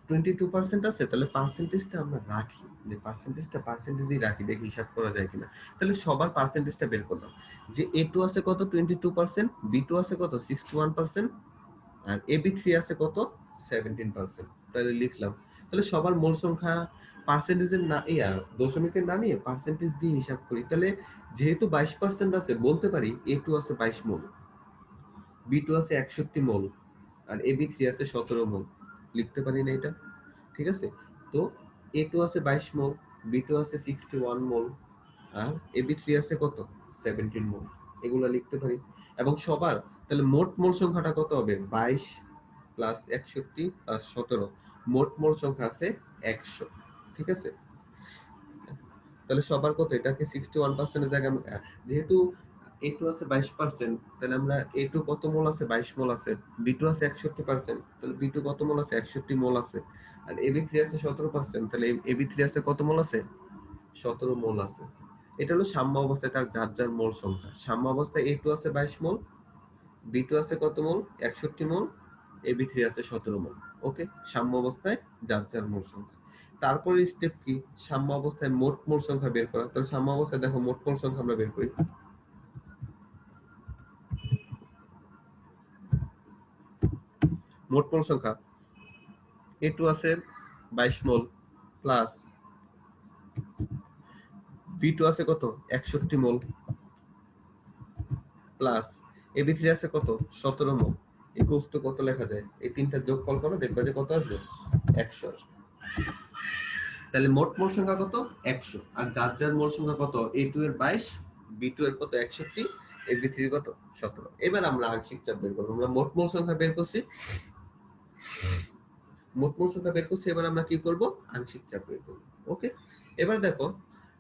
22% আছে, তাহলে পার্সেন্টেজটা আমরা রাখি, যে পার্সেন্টেজই রাখি, দেখি হিসাব করা যায় কিনা। তাহলে সবার পার্সেন্টেজটা বের করলাম, যে A2 আছে কত 22%, B2 আছে কত 61%, আর AB3 আছে কত 17%। তাহলে লিখলাম, তাহলে সবার মোল সংখ্যা পার্সেন্টেজের না দশমিকের না নিয়ে পার্সেন্টেজ দিয়ে হিসাব করি। তাহলে যেহেতু 22% আছে, বলতে পারি A2 আছে 22 মোল, B2 আছে 61 মোল, আর AB3 আছে 17 মোল। লিখতে পারি না এটা? ঠিক আছে, তো A2 আছে 22 মোল, B2 আছে 61 মোল, আর AB3 আছে কত 17 মোল। এগুলা লিখতে পারি। এবং সবার তাহলে মোট মোল সংখ্যাটা কত হবে, 22 প্লাস 61 প্লাস 17, মোট মোল সংখ্যা আছে 100। ঠিক আছে, তাহলে সবার কত, এটাকে 61% এর জায়গায় যেহেতু A2 আছে 22%, তাহলে আমরা A2 কত মোল আছে, 22 মোল আছে। B2 আছে 61%, তাহলে B2 কত মোল আছে, 61 মোল আছে। আর AB3 আছে 17%, তাহলে AB3 আছে কত মোল আছে, 17 মোল আছে। এটা হলো সাম্য অবস্থায় তার যার যার মোল সংখ্যা। সাম্য অবস্থায় A2 আছে 22 মোল, B2 আছে কত মোল, 61 মোল, AB3 আছে 17 মোল। ওকে, সাম্য অবস্থায় যার যার মোল সংখ্যা। তারপরে স্টেপ কি, সাম্য অবস্থায় মোট মোল সংখ্যা বের করা। তাহলে সাম্য অবস্থায় দেখো মোট মোল সংখ্যা আমরা বের করি। মোট মোল সংখ্যা A2 আছে 22 মোল প্লাস B2 আছে কত 61 মোল প্লাস AB3 আছে কত 17 মোল, ইকুয়ালস টু কত লেখা যায়, এই তিনটা যোগফল করো, দেখবে যে কত আসবে, 100 আসবে। তাহলে মোট মোল সংখ্যা কত, 100। আর যার যার মোল সংখ্যা কত, A2 এর 22, B2 এর কত 61, AB3 এর কত 17। এবার আমরা আংশিক চাপ বের করব। আমরা মোট মোল সংখ্যা বের করছি, মোট মোল সংখ্যা বের করছি, এবার আমরা কি করব, আংশিক চাপ বের করব। ওকে, এবার দেখো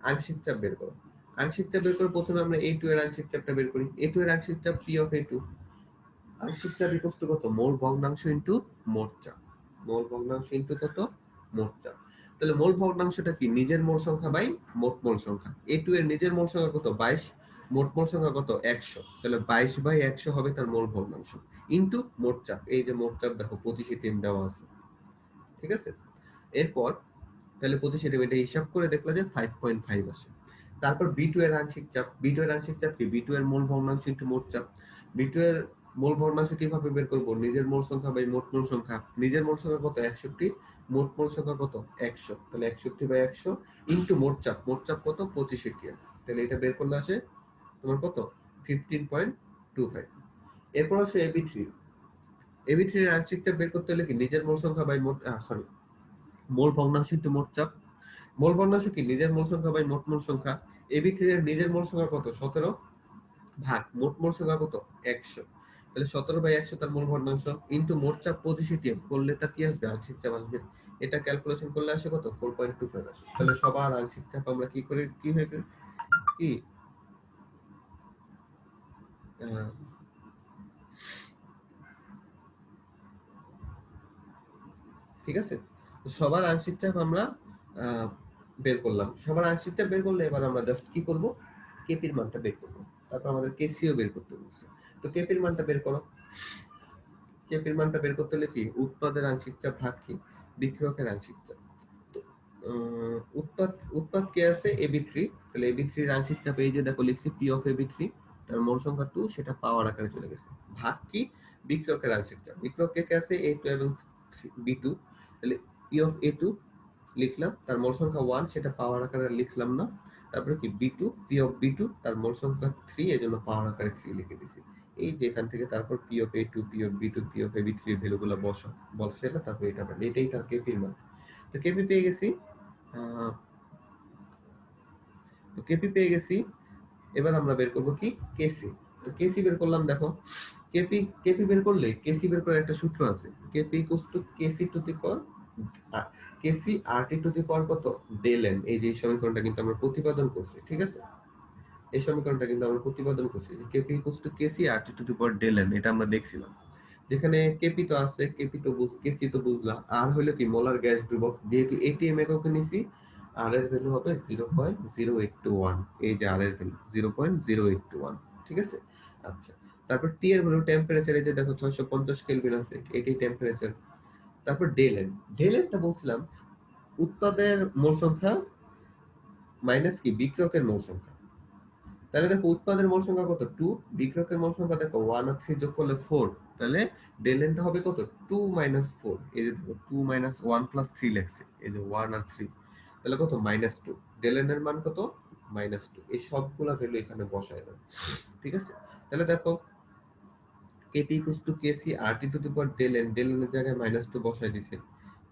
আংশিক চাপ বের করো। আংশিক চাপ বের করে প্রথমে আমরা A2 এর আংশিক চাপটা বের করি। A2 এর আংশিক চাপ P অফ A2, আংশিক চাপ ইকুয়াল টু কত, মোল ভগ্নাংশ ইনটু মোট চাপ। মোল ভগ্নাংশ ইনটু কত, মোট চাপ। তাহলে মোল ভগ্নাংশটা কি, নিজের মোল সংখ্যা বাই মোট মোল সংখ্যা। A2 এর নিজের মোল সংখ্যা কত 22, মোট মোল সংখ্যা কত 100। তাহলে 22 বাই 100 হবে তার মোল ভগ্নাংশ, ইনটু মোট চাপ। এই যে মোট চাপ দেখো 25 দেওয়া আছে। ঠিক আছে, এরপর তাহলে 25 এটা হিসাব করে দেখলো যে 5.5 আসে। তারপর B2 এর আংশিক চাপ, B2 এর আংশিক চাপ কি, B2 এর মোল ভগ্নাংশ ইনটু মোট চাপ। B2 এর মোল ভগ্নাংশ কিভাবে বের করব, নিজের মোল সংখ্যা বাই মোট মোল সংখ্যা। নিজের মোল সংখ্যা কত 61, মোট মোল সংখ্যা কত 100, তাহলে 61 বাই 100 ইনটু মোট চাপ। মোট চাপ কত 25 তাহলে এটা বের করলে আসে তোমার কত 15.25। এরপর আসে AB3। AB3 এর আংশিক চাপ বের করতে হলে কি, নিজের মোল সংখ্যা বাই মোট সরি মোল ভগ্নাংশ ইনটু মোট চাপ। মোল ভগ্নাংশ কি, নিজের মোল সংখ্যা বাই মোট মোল সংখ্যা। AB3 এর নিজের মোল সংখ্যা কত 17 ভাগ মোট মোল সংখ্যা কত 100, তাহলে 17 বাই 100 তার মোল ভগ্নাংশ ইনটু মোট চাপ 25 করলে তার কি আসবে, আংশিক চাপ আসবে এটা ক্যালকুলেশন করলে আসে কত 4.25 আসে। তাহলে সবার আংশিক চাপ আমরা কি করে কি হয়ে কি আহ, ঠিক আছে, তো সবার আংশিক চাপ আমরা আহ, বের করলাম। সবার আংশিক চাপ বের করলে এবার আমরা জাস্ট কি করব, কেপির মানটা বের করব। তারপর আমাদের কেসিও বের করতে বলছে। তো কেপির মানটা বের করো। কেপির মানটা বের করতে হলে কি উৎপাদের আংশিক চাপ ভাগ কি বিক্রিয়কের আংশিক চাপ। তো উৎপাদ উৎপাদ কে আছে এবি3, তাহলে এবি3 এর আংশিক চাপ এই যে দেখো লিখছি পি অফ এবি3, তার মোল সংখ্যা 2, সেটা পাওয়ার আকারে চলে গেছে। ভাগ কি বিক্রিয়কের আংশিক চাপ, বিক্রিয়ক কে আছে a2 এবং b2, তাহলে পি অফ a2 লিখলাম, তার মোল সংখ্যা 1, সেটা পাওয়ার আকারে লিখলাম না। তারপরে কি b2, পি অফ b2, তার মোল সংখ্যা 3, এজন্য পাওয়ার আকারে 3 লিখে দিছি। এই যে এখান থেকে তারপর P of a2, P of b2, P of ab3 এর ভ্যালুগুলো বসাইলে তারপর এটা পাবে, এটাই তার কেপির মান। তো কেপি পেয়ে গেছি। আহ, তো কেপি পেয়ে গেছি। এবার আমরা বের করব কি কেসি। তো কেসি বের করলাম, দেখো কেপি কেপি বের করলে কেসি বের করার একটা সূত্র আছে, KP equals to KC to the power KC RT to the power কত ডেল এন। এই যে সমীকরণটা কিন্তু আমরা প্রতিপাদন করছি, ঠিক আছে, এই সমীকরণটা কিন্তু আমরা প্রতিপাদন করছি যে KP equals to KC RT to the power del n, এটা আমরা দেখছিলাম। যেখানে কেপি তো আছে, কেপি তো কেসি তো বুঝলা, আর হলো কি মোলার গ্যাস ধ্রুবক, যেহেতু এটিএম এককে নিছি, আর এর ভ্যালু হবে 0.0821। এই যে আর এর ভ্যালু 0.0821, ঠিক আছে। আচ্ছা, তারপর টি এর ভ্যালু টেম্পারেচার, এই যে দেখো 650 কেলভিন আছে, এটি টেম্পারেচার। তারপর ডেল এন, ডেল এনটা বলছিলাম উৎপাদের মোল সংখ্যা মাইনাস কি বিক্রিয়কের মোল সংখ্যা। তাহলে দেখো উৎপাদের মোল সংখ্যা কত 2, বিক্রিয়কের মোল সংখ্যা দেখো 1 আর 3 যোগ করলে 4, তাহলে ডেল এনটা হবে কত 2 - 4। এই যে দেখো 2 - 1 + 3 লেখছে, এই যে 1 আর 3, তাহলে কত -2। ডেল এন এর মান কত -2। এই সবগুলা ভ্যালু এখানে বসায় দাও, ঠিক আছে। তাহলে দেখো KP equals to KC RT to the power del n, del n এর জায়গায় -2 বসায় দিছে।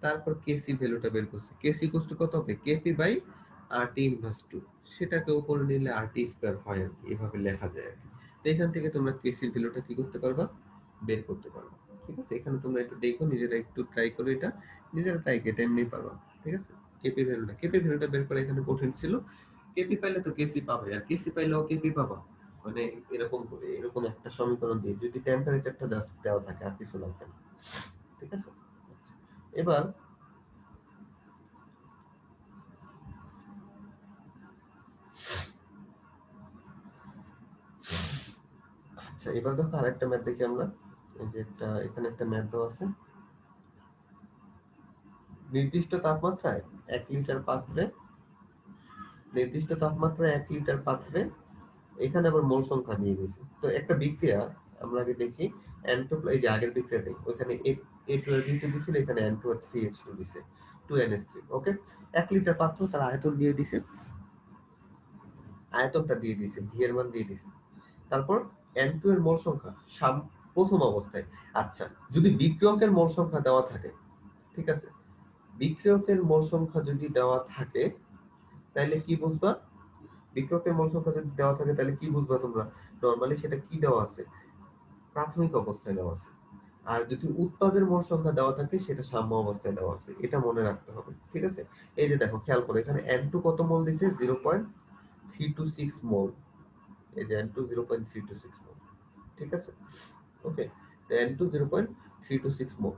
তারপর কেসি ভ্যালুটা বের করছে, কেসি ইকুয়ালস টু কত হবে কেপি বাই আরটি ইনভার্স 2, সেটাকে উপরে নিলে আরটি স্কয়ার হয় আর কি, এভাবে লেখা যায় আর কি। তো এখান থেকে তোমরা কেসির ভ্যালুটা কি করতে পারবা বের করতে পারবা, ঠিক আছে। এখানে তোমরা একটু দেখো, নিজেরা একটু ট্রাই করো, এটা নিজেরা ট্রাই কেটে এমনি পারবা, ঠিক আছে। কেপি ভ্যালুটা বের করা এখানে কঠিন ছিল। কেপি পাইলে তো কেসি পাবে, আর কেসি পাইলেও কেপি পাবা, মানে এরকম করে এরকম একটা সমীকরণ দিয়ে যদি টেম্পারেচারটা জাস্ট দেওয়া থাকে আর কিছু লাগবে না, ঠিক আছে। এবার আচ্ছা, এবার দেখো আরেকটা ম্যাথ দেখি আমরা। এই যে একটা এখানে একটা ম্যাথ দেওয়া আছে, নির্দিষ্ট তাপমাত্রায় 1 লিটার পাত্রে, নির্দিষ্ট তাপমাত্রায় 1 লিটার পাত্রে, এখানে আবার মোল সংখ্যা দিয়ে দিয়েছে। তো একটা বিক্রিয়া আমরা আগে দেখি, N2, এই যে আগের বিক্রিয়াটাই, ওখানে A2 এর V2 দিছিল, এখানে N2 আর 3H2 দিছে, 2NH3, ওকে। 1 লিটার পাত্র, তার আয়তন দিয়ে দিছে, আয়তনটা দিয়ে দিছে, ভি এর মান দিয়ে দিছে। তারপর N2 এর মোল সংখ্যা প্রথম অবস্থায়। আচ্ছা, যদি বিক্রিয়কের মোল সংখ্যা দেওয়া থাকে, ঠিক আছে, বিক্রিয়কের মোল সংখ্যা যদি দেওয়া থাকে তাহলে কি বুঝবা, বিক্রিয়কের মোল সংখ্যা যদি দেওয়া থাকে তাহলে কি বুঝবা তোমরা, নরমালি সেটা কি দেওয়া আছে প্রাথমিক অবস্থায় দেওয়া আছে। আর যদি উৎপাদের মোল সংখ্যা দেওয়া থাকে সেটা সাম্য অবস্থায় দেওয়া আছে, এটা মনে রাখতে হবে, ঠিক আছে। এই যে দেখো খেয়াল করো, এখানে N2 কত মোল দিছে 0.326 মোল, এই যে N2 0.326 মোল, ঠিক আছে, ওকে। তো N2 0.326 মোল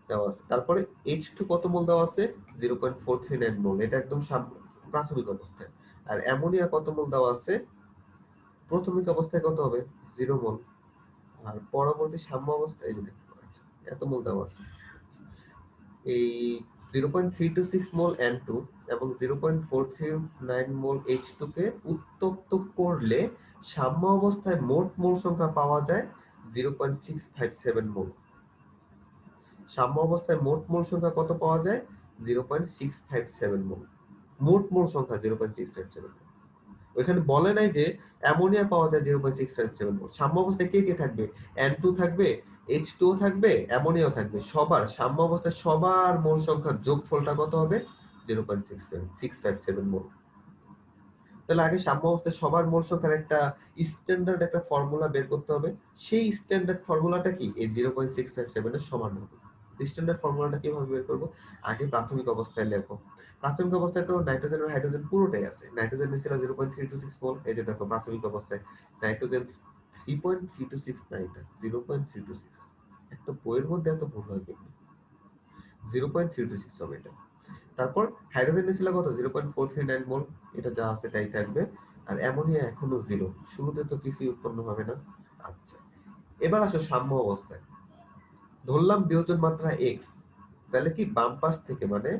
দেওয়া আছে। তারপরে H2 কত মোল দেওয়া আছে 0.439 মোল, এটা একদম প্রাথমিক অবস্থায়। আর অ্যামোনিয়া কত মোল দেওয়া আছে প্রাথমিক অবস্থায় কত হবে 0 মোল, আর পরবর্তী সাম্য অবস্থায় এই যে দেখতে পাচ্ছি এত মোল দেওয়া আছে। এই 0.326 মোল N2 এবং 0.439 মোল H2 কে উত্তপ্ত করলে সাম্য অবস্থায় মোট মোল সংখ্যা পাওয়া যায় 0.657 মোল। সাম্য অবস্থায় মোট মোল সংখ্যা কত পাওয়া যায় 0.657 মোল, মোট মোল সংখ্যা 0.657 মোল। ওইখানে বলে নাই যে অ্যামোনিয়া পাওয়া যায় 0.657 মোল। সাম্য অবস্থায় কে কে থাকবে N2 থাকবে, H2 থাকবে, অ্যামোনিয়াও থাকবে, সবার সাম্য অবস্থায় সবার মোল সংখ্যার যোগফলটা কত হবে 0.657 মোল। তাহলে আগে সাম্য অবস্থায় সবার মোল সংখ্যার একটা স্ট্যান্ডার্ড একটা ফর্মুলা বের করতে হবে, সেই স্ট্যান্ডার্ড ফর্মুলাটা কি এই 0.657 এর সমান হবে। স্ট্যান্ডার্ড ফর্মুলাটা কিভাবে বের করব? আগে প্রাথমিক অবস্থায় লেখো। প্রাথমিক অবস্থায় তো নাইট্রোজেন আর হাইড্রোজেন পুরোটাই আছে। নাইট্রোজেন ছিল 0.326 মোল, এই যে দেখো প্রাথমিক অবস্থায় নাইট্রোজেন 3.326 না, এটা 0.326। একটা বইয়ের মধ্যে এত ভুল হয় কেন? 0.326 হবে এটা। তারপর হাইড্রোজেন ছিল কত? 0.439 মোল, এটা যা আছে তাই থাকবে। আর অ্যামোনিয়া এখনো জিরো, শুরুতে তো কিছুই উৎপন্ন হবে না। আচ্ছা, এবার আসো সাম্য অবস্থায়। ধরলাম বিয়োজন মাত্রা এক্স, তাহলে কি বাম পাশ থেকে মানে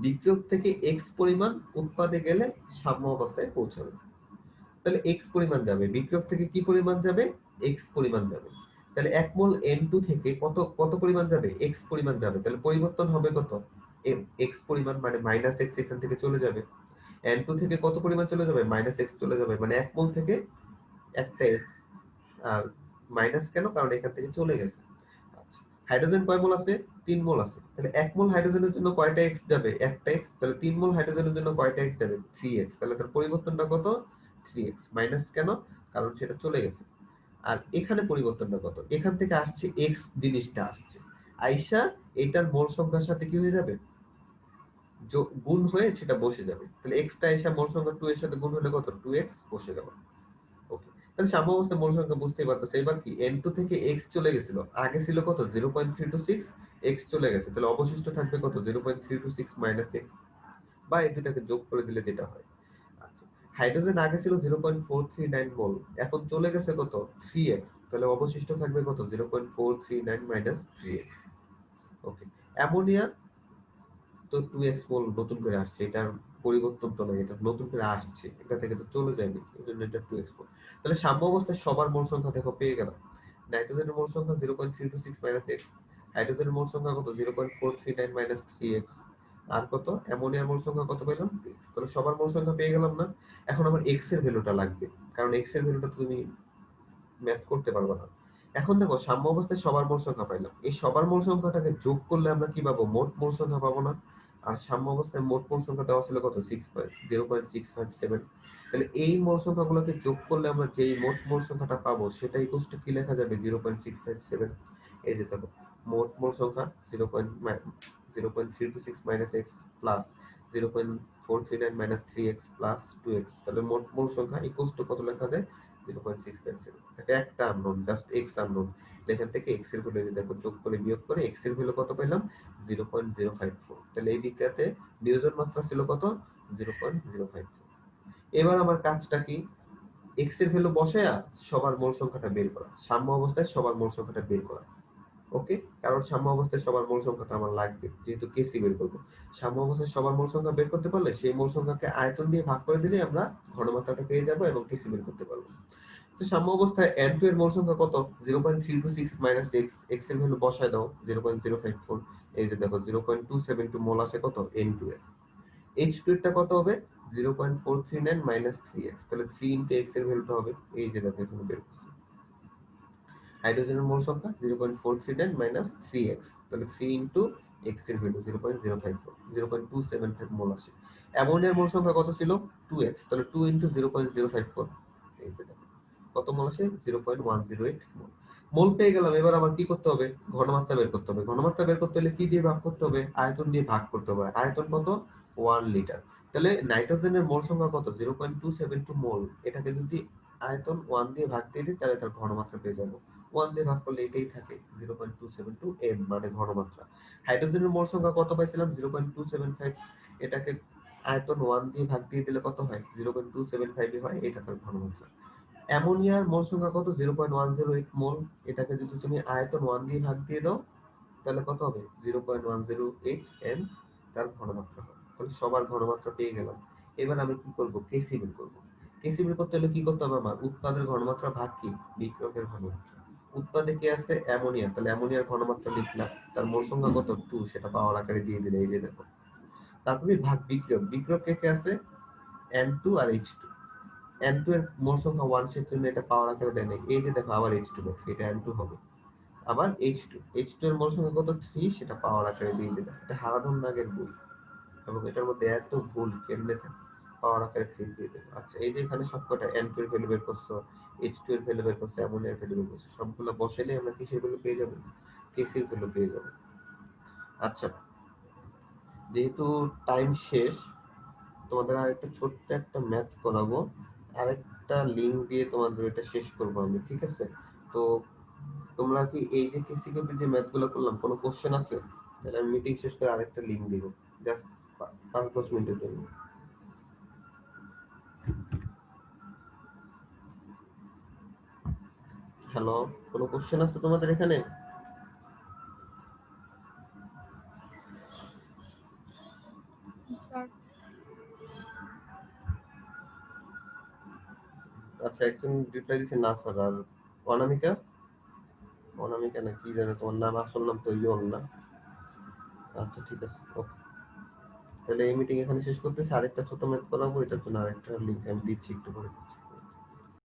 বিক্রিয়ক থেকে এক্স পরিমাণ উৎপাদে গেলে সাম্য অবস্থায় পৌঁছাবে। তাহলে এক্স পরিমাণ যাবে, বিক্রিয়ক থেকে কি পরিমাণ যাবে? এক্স পরিমাণ যাবে। তাহলে এক মোল N2 থেকে কত কত পরিমাণ যাবে? এক্স পরিমাণ যাবে। তাহলে পরিবর্তন হবে কত? এক্স পরিমাণ, মানে মাইনাস এক্স এখান থেকে চলে যাবে। N2 থেকে কত পরিমাণ চলে যাবে? মাইনাস এক্স চলে যাবে, মানে এক মোল থেকে একটা এক্স। আর মাইনাস কেন? কারণ এখান থেকে চলে গেছে। আচ্ছা, হাইড্রোজেন কয় মোল আছে? 3 মোল আছে। তাহলে 1 মোল হাইড্রোজেনের জন্য কয়টা এক্স যাবে? একটা এক্স। তাহলে 3 মোল হাইড্রোজেনের জন্য কয়টা এক্স যাবে? 3x। তাহলে তার পরিবর্তনটা কত? 3x। মাইনাস কেন? কারণ সেটা চলে গেছে। আর এখানে পরিবর্তনটা কত? এখান থেকে আসছে এক্স জিনিসটা আসছে। আইসা এটার মোল সংখ্যার সাথে কি হয়ে যাবে? গুণ হয়ে সেটা বসে যাবে। তাহলে এক্সটা আইসা মোল সংখ্যা 2 এর সাথে গুণ হলে কত? 2x বসে গেল। ওকে, তাহলে সাম্য অবস্থায় মোল সংখ্যা বুঝতেই পারতেছে। এবার কি N2 থেকে x চলে গেছিল, আগে ছিল কত? 0.326, x চলে গেছে, তাহলে অবশিষ্ট থাকবে কত? 0.326 মাইনাস x, বা এই দুটাকে যোগ করে দিলে যেটা হয়। আচ্ছা, হাইড্রোজেন আগে ছিল 0.439 মোল, এখন চলে গেছে কত? 3x, তাহলে অবশিষ্ট থাকবে কত? 0.439 মাইনাস 3x। ওকে, অ্যামোনিয়া তো 2x মোল নতুন করে আসছে, এটার পরিবর্তন তো নাই, এটা নতুন করে আসছে, এটা থেকে তো চলে যায়নি, এই জন্য এটা 2x মোল। তাহলে সাম্য অবস্থায় সবার মোল সংখ্যা দেখো পেয়ে গেলাম। নাইট্রোজেনের মোল সংখ্যা 0.326 মাইনাস x, হাইড্রোজেনের মোল সংখ্যা কত? 0.439 মাইনাস 3x, আর কত? অ্যামোনিয়ার মোল সংখ্যা কত পেলাম? 2x। তাহলে সবার মোল সংখ্যা পেয়ে গেলাম না? এখন আমার x এর ভ্যালুটা লাগবে, কারণ x এর ভ্যালুটা তুমি ম্যাথ করতে পারবো না। এখন দেখো সাম্য অবস্থায় সবার মোল সংখ্যা পাইলাম, এই সবার মোল সংখ্যাটাকে যোগ করলে আমরা কি পাবো? মোট মোল সংখ্যা পাবো না? আর সাম্য অবস্থায় মোট মোল সংখ্যা দেওয়া ছিল কত? 0.657। তাহলে এই মোল সংখ্যাগুলোকে যোগ করলে আমরা যেই মোট মোল সংখ্যাটা পাবো সেটা ইকুয়াল টু কি লেখা যাবে? 0.657। এই যে দেখো মোট মোল সংখ্যা 0.326 minus x plus 0.439 minus 3x plus 2x, তাহলে মোট মোল সংখ্যা ইকুয়াল টু কত লেখা যায়? 0.657। এটা একটা আননোন, জাস্ট এক্স আননোন। এখান থেকে এক্স এর ভ্যালু দেখো যোগ করে বিয়োগ করে এক্স এর ভ্যালু কত পেলাম? 0.054। তাহলে এই বিক্রিয়াতে নিয়োজন মাত্রা ছিল কত? 0.054। এবার আমার কাজটা কি? এক্স এর ভ্যালু বসায়া সবার মোল সংখ্যাটা বের করা, সাম্য অবস্থায় সবার মোল সংখ্যাটা বের করা। ওকে, কারণ সাম্য অবস্থায় সবার মোল সংখ্যাটা আমার লাগবে, যেহেতু কেসি বের করবো। সাম্য অবস্থায় সবার মোল সংখ্যা বের করতে পারলে সেই মোল সংখ্যাকে আয়তন দিয়ে ভাগ করে দিলে আমরা ঘনমাত্রাটা পেয়ে যাবো এবং কেসি বের করতে পারবো। তো সাম্য অবস্থায় N2 এর মোল সংখ্যা কত? 0.326 মাইনাস x, x এর ভ্যালু বসায় দাও 0.054। এই যে দেখো 0.272 মোল আসে কত? N2 এর। H2 এরটা কত হবে? 0.439 মাইনাস 3x, তাহলে 3 ইনটু x এর ভ্যালুটা হবে, এই যে দেখো এখানে বের করছি। হাইড্রোজেনের মোল সংখ্যা 0.439 মাইনাস 3x, তাহলে 3 ইনটু x এর ভ্যালু 0.054, 0.275 মোল আসে। অ্যামোনিয়ার মোল সংখ্যা কত ছিল? 2x, তাহলে 2 ইনটু 0.054, এই যে দেখো কত মোল আসে? 0.108 মোল। মোল পেয়ে গেলাম, এবার আমার কি করতে হবে? ঘনমাত্রা বের করতে হবে। ঘনমাত্রা বের করতে হলে কি দিয়ে ভাগ করতে হবে? আয়তন দিয়ে ভাগ করতে হবে। আয়তন কত? 1 লিটার। তাহলে নাইট্রোজেনের মোল সংখ্যা কত? 0.272 মোল। এটাকে যদি আয়তন 1 দিয়ে ভাগ দিয়ে দিই তাহলে তার ঘনমাত্রা পেয়ে যাবো। 1 দিয়ে ভাগ করলে এটাই থাকে, 0.272 m মানে ঘনমাত্রা। হাইড্রোজেনের মোল সংখ্যা কত পাইছিলাম? 0.275। এটাকে আয়তন 1 দিয়ে ভাগ দিয়ে দিলে কত হয়? 0.275 হয়, এটা তার ঘনমাত্রা। অ্যামোনিয়ার মোল সংখ্যা কত? 0.108 মোল। এটাকে যদি তুমি আয়তন 1 দিয়ে ভাগ দিয়ে দাও তাহলে কত হবে? 0.108 m তার ঘনমাত্রা হবে। তাহলে সবার ঘনমাত্রা পেয়ে গেলাম। এবার আমি কি করব? কেসি বের করব। কেসি বের করতে হলে কি করতে হবে আমার? উৎপাদের ঘনমাত্রা ভাগ কি? বিক্রিয়কের ঘনমাত্রা। উৎপাদে কি আছে? অ্যামোনিয়া, তাহলে অ্যামোনিয়ার ঘনমাত্রা লিখলাম, তার মোল সংখ্যা কত? 2, সেটা পাওয়ার আকারে দিয়ে দিলে, এই যে দেখো। তারপরে ভাগ বিক্রিয়ক, বিক্রিয়ক কে কে আছে? N2 আর H2। N2 এর মোল সংখ্যা 1, সেজন্য এটা পাওয়ার আকারে দেয় নাই, এই যে দেখো আবার H2 দেখছি, এটা N2 হবে। আবার H2 এর মোল সংখ্যা কত? 3, সেটা পাওয়ার আকারে দিয়ে দিলাম। এটা হারাধন নাগের বই, এবং এটার মধ্যে এত ভুল কেমনে থাকে? পাওয়ার আকারে 3 দিয়ে দেবো। আচ্ছা, এই যে এখানে সবকটা N2 এর ভ্যালু বের করছো, H2 এর ভ্যালু বের করছো, অ্যামোনিয়ার ভ্যালু বের করছো, সবগুলো বসাইলে আমরা কিসের ভ্যালু পেয়ে যাবো? কেসির গুলো পেয়ে যাবে। আচ্ছা, যেহেতু টাইম শেষ, তোমাদের আরেকটা ছোট্ট একটা ম্যাথ করাবো, আরেকটা লিঙ্ক দিয়ে তোমাদের এটা শেষ করবো আমি, ঠিক আছে? তো তোমরা কি এই যে কেসিকেপি যে ম্যাথ গুলো করলাম, কোনো কোশ্চেন আছে? তাহলে আমি মিটিং শেষ করে আরেকটা লিঙ্ক দিব, জাস্ট 5-10 মিনিটের জন্য। হ্যালো, কোনো কোশ্চেন আছে তোমাদের এখানে? স্যার আচ্ছা, একজন রিপ্লাই দিচ্ছে না স্যার। আর অনামিকা, অনামিকা না কি জানো তোমার নাম, আসল নাম তো ইয়ন না? আচ্ছা ঠিক আছে, ওকে। তাহলে এই মিটিং এখানে শেষ করতেছি, আরেকটা ছোট ম্যাথ করাবো, এটার জন্য আরেকটা লিঙ্ক আমি দিচ্ছি একটু পরে।